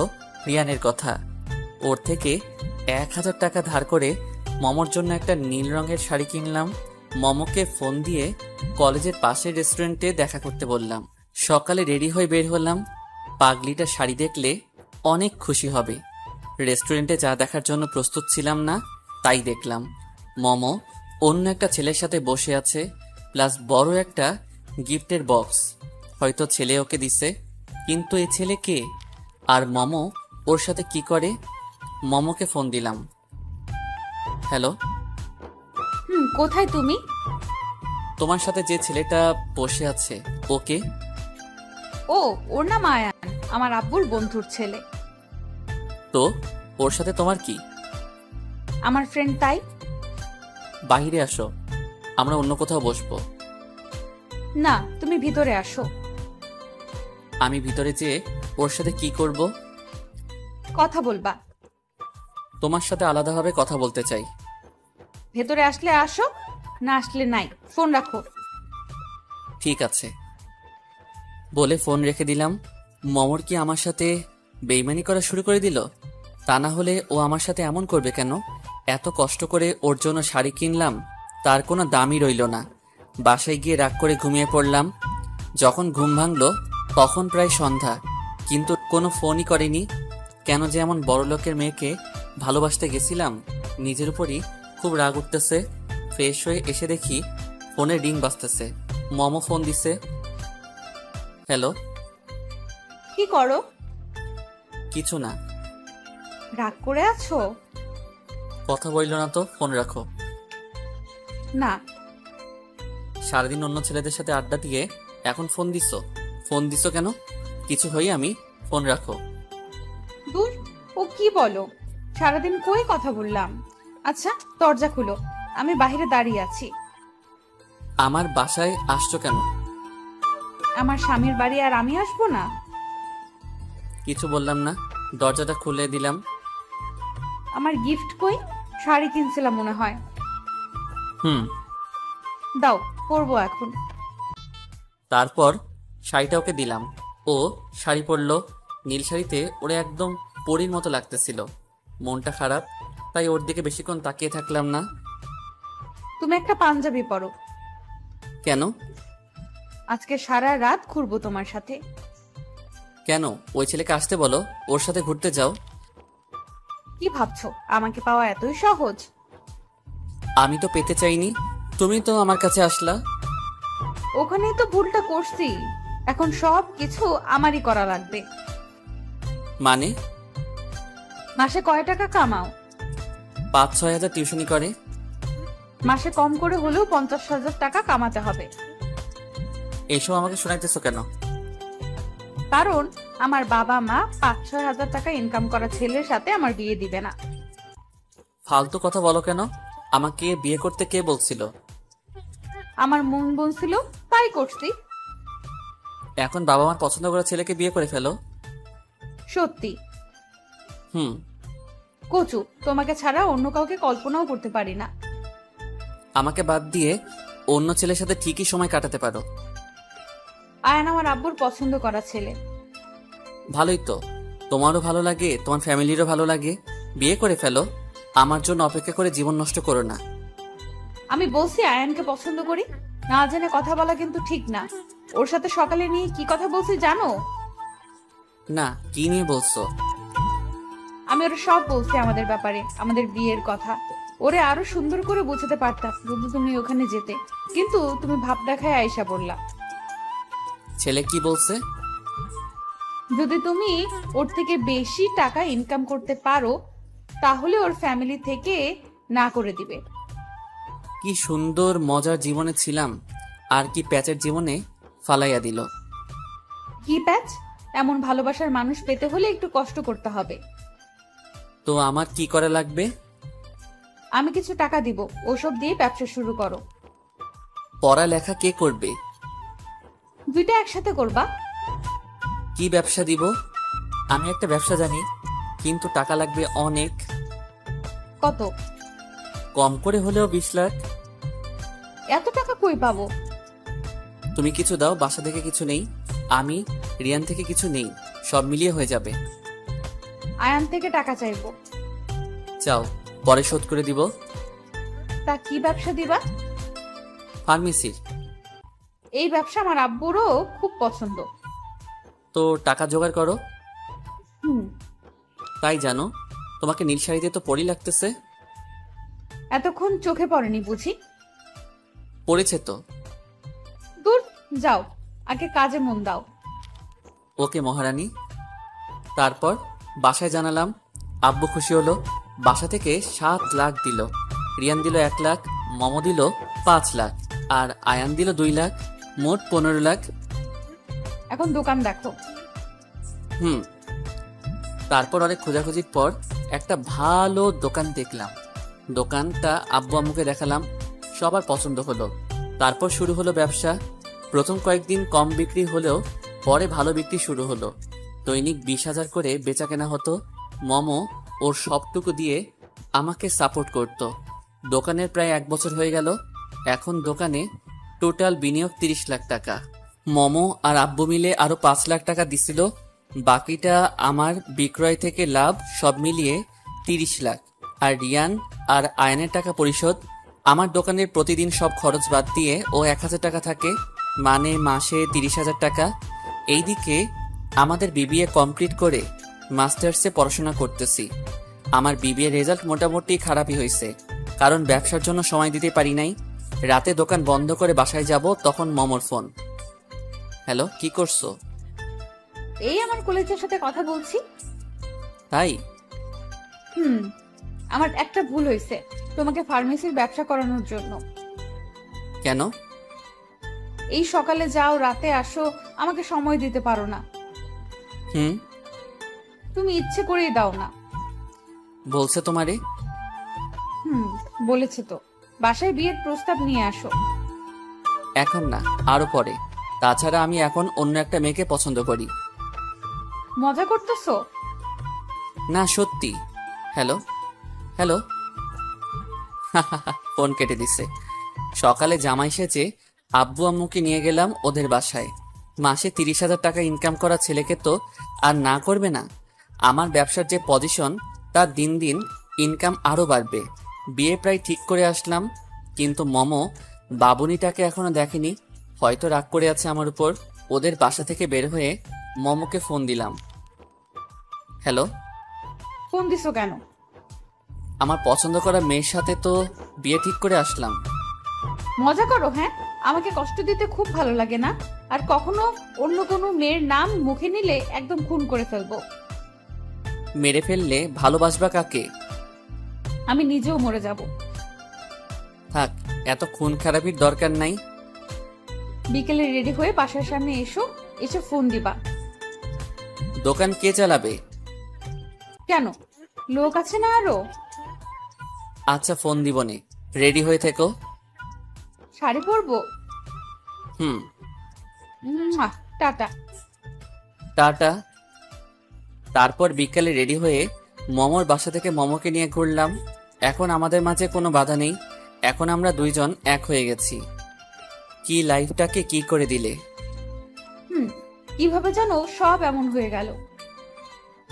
রিয়ানের কথা। ওর থেকে 1000 টাকা ধার করে মমোর জন্য একটা নীল রঙের শাড়ি কিনলাম। মমোকে ফোন দিয়ে কলেজের পাশের রেস্টুরেন্টে দেখা করতে বললাম। সকালে রেডি হয়ে বের হলাম। পাগলিটা শাড়ি দেখলে অনেক খুশি হবে। রেস্টুরেন্টে যা দেখার জন্য প্রস্তুত ছিলাম না, তাই দেখলাম। মমো অন্য একটা ছেলের সাথে বসে আছে, প্লাস বড় একটা গিফটের বক্স। হয়তো ছেলে ওকে দিছে, কিন্তু এই ছেলে কে? আর মমো ওর সাথে কি করে? মমোকে ফোন দিলাম। হ্যালো। কোথায় তুমি? তোমার সাথে যে ছেলেটা বসে আছে ওকে? ও, ওর নাম আয়ান, আমার আব্বুর বন্ধুর ছেলে। তো ওর সাথে তোমার কি? আমার ফ্রেন্ড। তাই বাহিরে আসো, আমরা অন্য কোথাও বসবো। না, তুমি ভিতরে আসো। আমি ভিতরে যেয়ে ওর সাথে কি করব? কথা বলবা। তোমার সাথে আলাদাভাবে কথা বলতে চাই। ভেতরে আসলে আসো, না আসলে নাই। ফোন রাখো। ঠিক আছে বলে ফোন রেখে দিলাম। মমর কি আমার সাথে বেইমানি করা শুরু করে দিল? তা না হলে ও আমার সাথে এমন করবে কেন? এত কষ্ট করে ওর জন্য শাড়ি কিনলাম, তার কোনো দামই রইল না। বাসায় গিয়ে রাগ করে ঘুমিয়ে পড়লাম। যখন ঘুম ভাঙলো তখন প্রায় সন্ধ্যা, কিন্তু কোনো ফোনই করেনি। কেন যে এমন বড়লোকের মেয়েকে ভালোবাসতে গেছিলাম? নিজের উপরই খুব রাগ উঠতেছে। ফ্রেশ হয়ে এসে দেখি ফোনে রিং বাজতেছে। মমো ফোন দিছে। হ্যালো। কি করো? কিছু না। রাগ করে আছো? কথা বললো না তো, ফোন রাখো। না। সারাদিন অন্য ছেলেদের সাথে আড্ডা দিয়ে এখন ফোন দিছো? ফোন দিছো কেন? কিছু হই আমি? ফোন রাখো। দূর, ও কি বলো? সারাদিন কই কথা বললাম। আচ্ছা, দরজা খুলো, আমি বাইরে দাঁড়িয়ে আছি। আমার বাসায় আসছো কেন? আমার স্বামীর বাড়ি আর আমি আসবো না? কিছু বললাম না, দরজাটা খুলে দিলাম। আমার গিফট কই? শাড়ি কিনছিলাম মনে হয়। হুম। দাও, পরবো এখন। তারপর শাড়িটা ওকে দিলাম। ও শাড়ি পরলো। নীল শাড়িতে ওরে একদম পরীর মতো লাগতেছিল। মনটা খারাপ, তাই ওর দিকে বেশিক্ষণ তাকিয়ে থাকলাম না। তুমি একটা পাঞ্জাবি পরো। কেন? আজকে সারা রাত ঘুরবো তোমার সাথে। কেন? ওই ছেলেকে আসতে বলো, ওর সাথে ঘুরতে যাও। কি ভাবছো আমাকে পাওয়া এতই সহজ? আমি তো পেতে চাইনি, তুমি তো আমার কাছে আসলা। ওখানেই তো ভুলটা করছি। এখন সব কিছু আমারই করা লাগবে। মানে? মাসে কয় টাকা কামাও? 5-6 হাজার টিউশনি করে। মাসে কম করে হলেও 50,000 টাকা কামাতে হবে। এইসব আমাকে শোনাইতেছো কেন? কারণ আমার বাবা মা 5-6 হাজার টাকা ইনকাম করা ছেলের সাথে আমার বিয়ে দিবে না। ফালতু কথা বলো কেন? আমাকে বিয়ে করতে কে বলছিল? আমার মন বলছিল, তাই করছি। এখন বাবা মার পছন্দ করা ছেলেকে বিয়ে করে ফেলো। সত্যি। হুম। কচু, তোমাকে ছাড়া অন্য কাউকে কল্পনাও করতে পারি না। আমাকে বাদ দিয়ে অন্য ছেলের সাথে ঠিকই সময় কাটাতে পারো। আয়ান আমার আব্বুর পছন্দ করা ছেলে। ভালোই তো, তোমারও ভালো লাগে, তোমার ফ্যামিলিরও ভালো লাগে, বিয়ে করে ফেলো। আমার জন্য অপেক্ষা করে জীবন নষ্ট করো না। আমি বলছি আয়ানকে পছন্দ করি, না জেনে কথা বলা কিন্তু ঠিক না। ওর সাথে সকালে নিয়ে কি কথা বলছি জানো? না, কি নিয়ে বলছো? আমি ওরা সব বলছি আমাদের ব্যাপারে, আমাদের বিয়ের কথা। ওরে আরো সুন্দর করে বোঝাতে পারতাম যদি তুমি ওখানে যেতে, কিন্তু তুমি ভাব দেখায় আয়সা বললা। ছেলে কি বলছে? যদি তুমি ওর থেকে বেশি টাকা ইনকাম করতে পারো তাহলে ওর ফ্যামিলি থেকে না করে দিবে। কি সুন্দর মজার জীবনে ছিলাম, আর কি প্যাচের জীবনে ফালাইয়া দিল। কি প্যাচ? এমন ভালোবাসার মানুষ পেতে হলে একটু কষ্ট করতে হবে। তো আমার কি করা লাগবে? আমি কিছু টাকা দিব, ওসব দিয়ে ব্যবসা শুরু করো। পড়ালেখা কে করবে? দুইটা একসাথে করবা। কি ব্যবসা দিব? আমি একটা ব্যবসা জানি, কিন্তু টাকা লাগবে অনেক। কত? কম করে হলেও 20 লাখ। এত টাকা কই পাবো? তুমি কিছু দাও, বাসা থেকে কিছু নেই, আমি রিয়ান থেকে কিছু নেই, সব মিলিয়ে হয়ে যাবে। আয়ান থেকে টাকা চাইবো। চাও, পরে শোধ করে দিব। তা কি ব্যবসা দিবা? ফার্মেসির। এই ব্যবসা আমার আব্বুরও খুব পছন্দ। তো টাকা জোগাড় করো। হুম। তাই জানো, তোমাকে নীল শাড়িতে তো পরি লাগতেছে। এতক্ষণ চোখে পড়েনি বুঝি? পড়েছে তো। দূর যাও, আগে কাজে মন দাও। ওকে মহারানী। তারপর বাসায় জানালাম, আব্বু খুশি হলো। বাসা থেকে 7 লাখ দিল। রিয়ান দিল 1 লাখ, মমো দিল 5 লাখ, আর আয়ান দিল 2 লাখ, মোট 15 লাখ। এখন দোকান দেখো। হুম। তারপর অনেক খোঁজাখুঁজির পর একটা ভালো দোকান দেখলাম। দোকানটা আব্বু আম্মুকে দেখালাম, সবার পছন্দ হলো। তারপর শুরু হলো ব্যবসা। প্রথম কয়েকদিন কম বিক্রি হলেও পরে ভালো বিক্রি শুরু হলো। দৈনিক 20,000 করে বেচা কেনা হতো। মমো ওর সবটুকু দিয়ে আমাকে সাপোর্ট করত। দোকানের প্রায় 1 বছর হয়ে গেল। এখন দোকানে টোটাল বিনিয়োগ 30 লাখ টাকা। মমো আর আব্বু মিলে আরো 5 লাখ টাকা দিছিল। বাকিটা আমার বিক্রয় থেকে লাভ, সব মিলিয়ে 30 লাখ। আর রিয়ান আর আয়নের টাকা পরিশোধ। আমার দোকানের প্রতিদিন সব খরচ বাদ দিয়ে ও 1,000 টাকা থাকে, মানে মাসে 30,000 টাকা। এইদিকে আমাদের বিবিএ কমপ্লিট করে মাস্টার্সে পড়াশোনা করতেছি। আমার বিবিএ রেজাল্ট মোটামুটি খারাপই হয়েছে, কারণ ব্যবসার জন্য সময় দিতে পারি নাই। রাতে দোকান বন্ধ করে বাসায় যাব, তখন মমর ফোন। হ্যালো, কি করছো? এই আমার কলেজের সাথে কথা বলছি। তাই? হুম। আমার একটা ভুল হয়েছে তোমাকে ফার্মেসির ব্যবসা করানোর জন্য। কেন? এই সকালে যাও, রাতে আসো, আমাকে সময় দিতে পারো না। হুম। তুমি ইচ্ছে করেই দাও না। বলছে তোমারে? হুম, বলেছে তো। বাসায় বিয়ের প্রস্তাব নিয়ে আসো। এখন না, আরো পরে। তাছাড়া আমি এখন অন্য একটা মেয়েকে পছন্দ করি। মজা করতেছো? না, সত্যি। Hello hello. ফোন কেটে দিছে। সকালে জামাই সেজে আব্বু আম্মুকে নিয়ে গেলাম ওদের বাসায়। মাসে 30,000 টাকা ইনকাম করা ছেলেকে তো আর না করবে না। আমার ব্যবসার যে পজিশন, তার দিন দিন ইনকাম আরো বাড়বে। বিয়ে প্রায় ঠিক করে আসলাম, কিন্তু মমো বাবুনিটাকে এখনো দেখেনি। হয়তো রাগ করে আছে আমার উপর। ওদের বাসা থেকে বের হয়ে মমোকে ফোন দিলাম। হ্যালো। ফোন দিছো কেন? আমার পছন্দ করা মেয়ের সাথে তো বিয়ে ঠিক করে আসলাম। মজা করো? হ্যাঁ, আমাকে কষ্ট দিতে খুব ভালো লাগে না। আর কখনো অন্য কোনো মেয়ের নাম মুখে নিলে একদম খুন করে ফেলবো। মেরে ফেললে ভালোবাসবা কাকে? আমি নিজেও মরে যাব। থাক, এত খুন খারাপির দরকার নাই। বিকেলে রেডি হয়ে বাসার সামনে এসো, এসে ফোন দিবা। দোকান কে চালাবে? কেন, লোক আছে না আরো? আচ্ছা, ফোন দিবনে। রেডি হয়ে থেকো। শাড়ি পরবো? হুম। টাটা। টাটা। তারপর বিকালে রেডি হয়ে মমোর বাসা থেকে মমোকে নিয়ে ঘুরলাম। এখন আমাদের মাঝে কোনো বাধা নেই। এখন আমরা দুইজন এক হয়ে গেছি। কি লাইফটাকে কি করে দিলে! কিভাবে যেন সব এমন হয়ে গেল।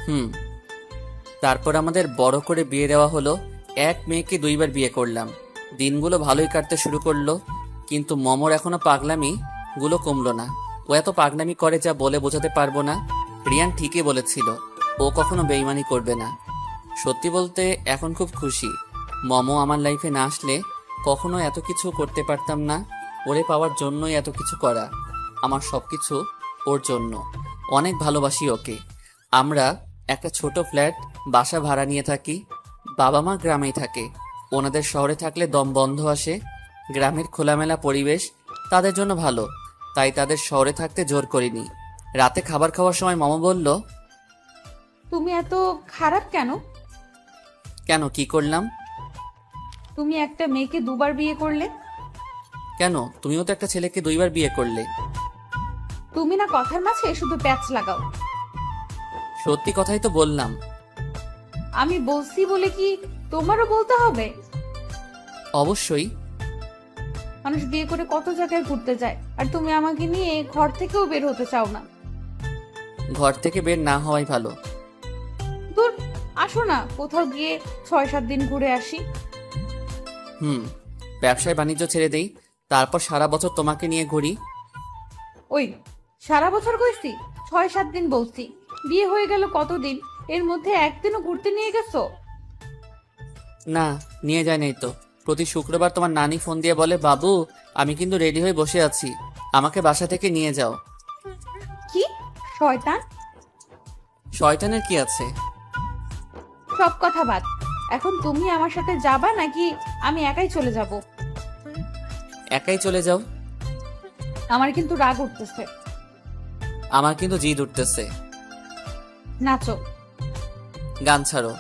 হুম। তারপর আমাদের বড় করে বিয়ে দেওয়া হলো। এক মেয়েকে 2বার বিয়ে করলাম। দিনগুলো ভালোই কাটতে শুরু করলো, কিন্তু মমর এখনো পাগলামি গুলো কমলো না। ও এত পাগলামি করে যা বলে বোঝাতে পারবো না। রিয়ান ঠিকই বলেছিল, ও কখনো বেইমানি করবে না। সত্যি বলতে এখন খুব খুশি। মমো আমার লাইফে না আসলে কখনো এত কিছু করতে পারতাম না। ওরে পাওয়ার জন্যই এত কিছু করা। আমার সবকিছু ওর জন্য। অনেক ভালোবাসি ওকে। আমরা একটা ছোট ফ্ল্যাট বাসা ভাড়া নিয়ে থাকি। বাবা মা গ্রামেই থাকে। ওনাদের শহরে থাকলে দম বন্ধ আসে। গ্রামের খোলামেলা পরিবেশ তাদের জন্য ভালো, তাই তাদের শহরে থাকতে জোর করিনি। রাতে খাবার খাওয়ার সময় মামা বলল, তুমি এত খারাপ কেন? কেন, কি করলাম? তুমি একটা মেয়েকে 2বার বিয়ে করলে। কেন, তুমিও তো একটা ছেলেকে 2বার বিয়ে করলে। তুমি না কথার মাঝে শুধু প্যাচ লাগাও। সত্যি কথাই তো বললাম। আমি বলছি বলে কি তোমারও বলতে হবে? অবশ্যই। মানুষ বিয়ে করে কত জায়গায় ঘুরতে যায়, আর তুমি আমাকে নিয়ে ঘর থেকেও বের হতে চাও না। ঘর থেকে বের না হওয়াই ভালো। দূর, আসো না কোথাও গিয়ে 6-7 দিন ঘুরে আসি। হুম, ব্যবসায় বাণিজ্য ছেড়ে দেই, তারপর সারা বছর তোমাকে নিয়ে ঘুরি। ওই, সারা বছর কইছি? 6-7 দিন বলছি। বিয়ে হয়ে গেল কতদিন, এর মধ্যে একদিনও ঘুরতে নিয়ে গেছো? না, নিয়ে যায় নাই তো। প্রতি শুক্রবার তোমার নানি ফোন দিয়ে বলে, বাবু আমি কিন্তু রেডি হয়ে বসে আছি, আমাকে বাসা থেকে নিয়ে যাও। কি শয়তান! শয়তানের কি আছে? সব কথা বাদ। এখন তুমি আমার সাথে যাবা নাকি আমি একাই চলে যাব? একাই চলে যাও। আমার কিন্তু রাগ উঠতেছে। আমার কিন্তু জিদ উঠতেছে। নাচো। গান ছাড়ো।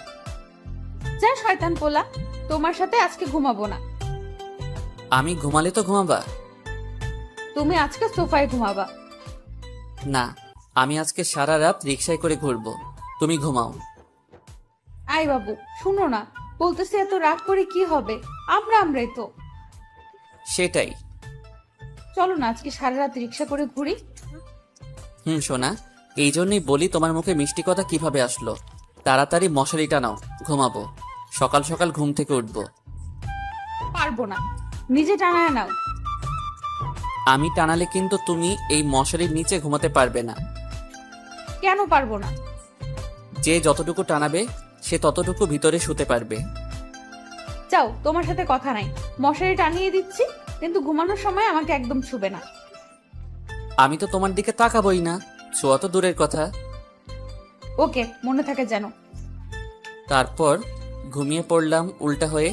যা শয়তান পোলা, তোমার সাথে আজকে ঘুমাবো না। আমি ঘুমালে তো ঘুমাবা? তুমি আজকে সোফায় ঘুমাবা। না, আমি আজকে সারা রাত রিকশায় করে ঘুরবো, তুমি ঘুমাও। আই বাবু, শুনো না, বলতেছি এত রাগ করে কি হবে? আমরাই তো। সেটাই। চলো না আজকে সারা রাত রিক্সা করে ঘুরি। সোনা, এই জন্যই বলি তোমার মুখে মিষ্টি কথা কিভাবে আসলো। তাড়াতাড়ি মশারিটা নাও, ঘুমাবো। সকাল সকাল ঘুম থেকে উঠবো। পারবো না, নিজে টানায় নাও। আমি টানালে কিন্তু তুমি এই মশারির নিচে ঘুমাতে পারবে না। কেন পারবো না? যে যতটুকু টানাবে সে ততটুকু ভিতরে শুতে পারবে। যাও, তোমার সাথে কথা নাই। মশারি টানিয়ে দিচ্ছি, কিন্তু ঘুমানোর সময় আমাকে একদম ছুবে না। আমি তো তোমার দিকে তাকাবই না, ছোঁয়া তো দূরের কথা। ওকে, মনে থাকে যেন। তারপর ঘুমিয়ে পড়লাম উল্টা হয়ে।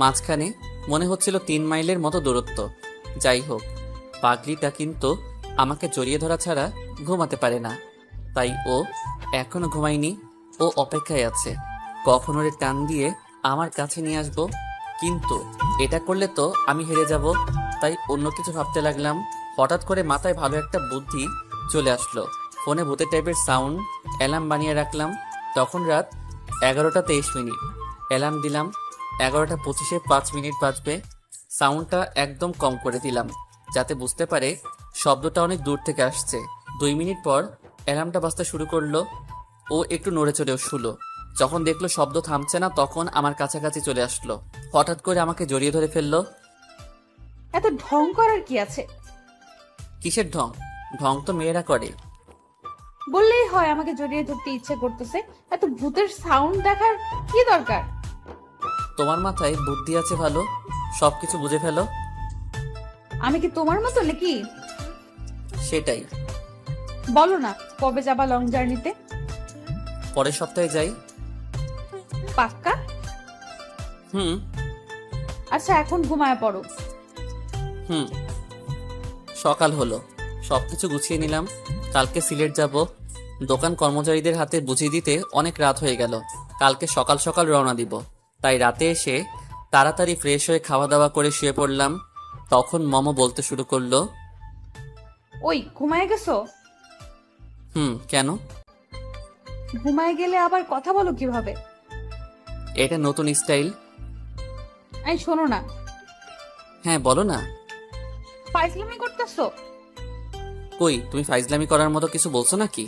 মাঝখানে মনে হচ্ছিল 3 মাইলের মতো দূরত্ব। যাই হোক, পাগলিটা কিন্তু আমাকে জড়িয়ে ধরা ছাড়া ঘুমাতে পারে না। তাই ও এখনো ঘুমায়নি। ও অপেক্ষায় আছে কখন ওরে টান দিয়ে আমার কাছে নিয়ে আসবো। কিন্তু এটা করলে তো আমি হেরে যাব। তাই অন্য কিছু ভাবতে লাগলাম। হঠাৎ করে মাথায় ভালো একটা বুদ্ধি চলে আসলো। ফোনে ভূতের টাইপের সাউন্ড অ্যালার্ম বানিয়ে রাখলাম। তখন রাত 11:23। অ্যালার্ম দিলাম 11:25-এ 5 মিনিট বাজবে। সাউন্ডটা একদম কম করে দিলাম যাতে বুঝতে পারে শব্দটা অনেক দূর থেকে আসছে। 2 মিনিট পর অ্যালার্মটা বাজতে শুরু করলো। ও একটু নড়ে চড়েও শুলো। যখন দেখলো শব্দ থামছে না, তখন আমার কাছাকাছি চলে আসলো। হঠাৎ করে আমাকে জড়িয়ে ধরে ফেললো। এত ঢং করার কি আছে? কিসের ঢং? ঢং তো মেয়েরা করে। বললেই হয় আমাকে জড়িয়ে ধরতে ইচ্ছে করতেছে। এত ভূতের সাউন্ড দেখার কি দরকার? তোমার মাথায় বুদ্ধি আছে ভালো, সবকিছু বুঝে ফেলো। আমি কি তোমার মতো নাকি? সেটাই। বলো না কবে যাবা লং জার্নিতে? পরের সপ্তাহে যাই। পাক্কা? হুম। আচ্ছা, এখন ঘুমায় পড়ো। হুম। সকাল হলো, সবকিছু গুছিয়ে নিলাম। কালকে সিলেট যাব। দোকান কর্মচারীদের হাতে বুঝিয়ে দিতে অনেক রাত হয়ে গেল। কালকে সকাল সকাল রওনা দিব। তাই রাতে এসে তাড়াতাড়ি ফ্রেশ হয়ে খাওয়া দাওয়া করে শুয়ে পড়লাম। তখন মম বলতে শুরু করলো, ওই ঘুমায় গেছো? কেন? ঘুমায় গেলে আবার কথা বলো কিভাবে? এটা নতুন স্টাইল। এই শোনো না। হ্যাঁ বলো না। ফাইজলামি করতেছো? কই তুমি ফাইজলামি করার মতো কিছু বলছো নাকি?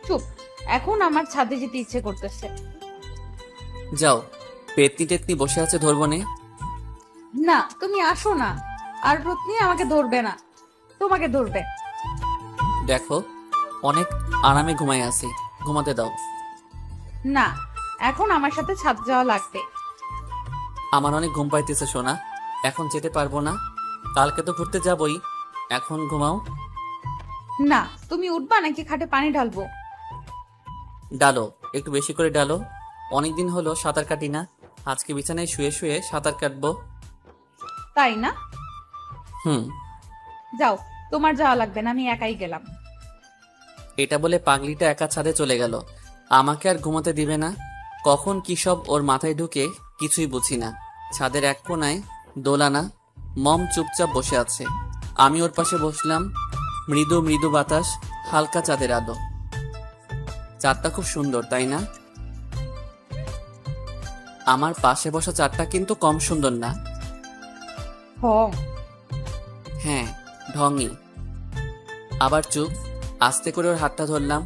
চুপ, এখন আমার ছাদে যেতে ইচ্ছে করতেছে। যাও, পেতনি টেতনি বসে আছে ধরবো নে। না, তুমি আসো না। আর রত্নি আমাকে ধরবে না, তোমাকে ধরবে। দেখো অনেক আরামে ঘুমাই আছি, ঘুমাতে দাও। না, এখন আমার সাথে ছাদ যাওয়া লাগবে। আমার অনেক ঘুম পাইতেছে সোনা, এখন যেতে পারবো না, কালকে তো ঘুরতে যাবই, এখন ঘুমাও। না, তুমি উঠবা নাকি খাটে পানি ঢালবো? ডালো, একটু বেশি করে ডালো। অনেকদিন হলো সাঁতার কাটি না, আজকে বিছানায় শুয়ে শুয়ে সাঁতার কাটবো। তাই না? হুম। যাও, তোমার যাওয়া লাগবে না, আমি একাই গেলাম। এটা বলে পাগলিটা একা ছাদে চলে গেল। আমাকে আর ঘুমাতে দিবে না। কখন কি সব ওর মাথায় ঢুকে কিছুই বুঝি না। ছাদের এক কোনায় দোলানা মম চুপচাপ বসে আছে, আমি ওর পাশে বসলাম। মৃদু মৃদু বাতাস, হালকা চাঁদের আলো। চাঁদটা খুব সুন্দর, তাই না? আমার পাশে বসা চাঁদটা কিন্তু কম সুন্দর না। হ্যাঁ, ঢঙই। আবার চুপ। আস্তে করে ওর হাতটা ধরলাম,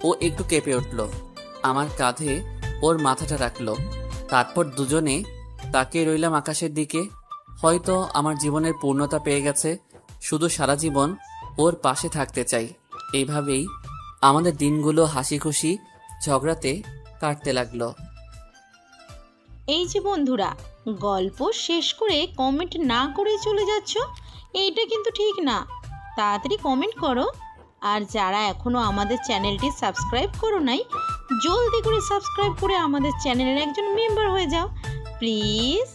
ও একটু কেঁপে উঠল। আমার কাঁধে ওর মাথাটা রাখলো, তারপর দুজনে তাকিয়ে রইলাম আকাশের দিকে। হয়তো আমার জীবনের পূর্ণতা পেয়ে গেছে, শুধু সারা জীবন ওর পাশে থাকতে চাই। এইভাবেই আমাদের দিনগুলো হাসি খুশি ঝগড়াতে কাটতে লাগলো। এই যে বন্ধুরা, গল্প শেষ করে কমেন্ট না করে চলে যাচ্ছ, এইটা কিন্তু ঠিক না। তাড়াতাড়ি কমেন্ট করো। আর যারা এখনও আমাদের চ্যানেলটি সাবস্ক্রাইব করো নাই, জলদি করে সাবস্ক্রাইব করে আমাদের চ্যানেলের একজন মেম্বার হয়ে যাও প্লিজ।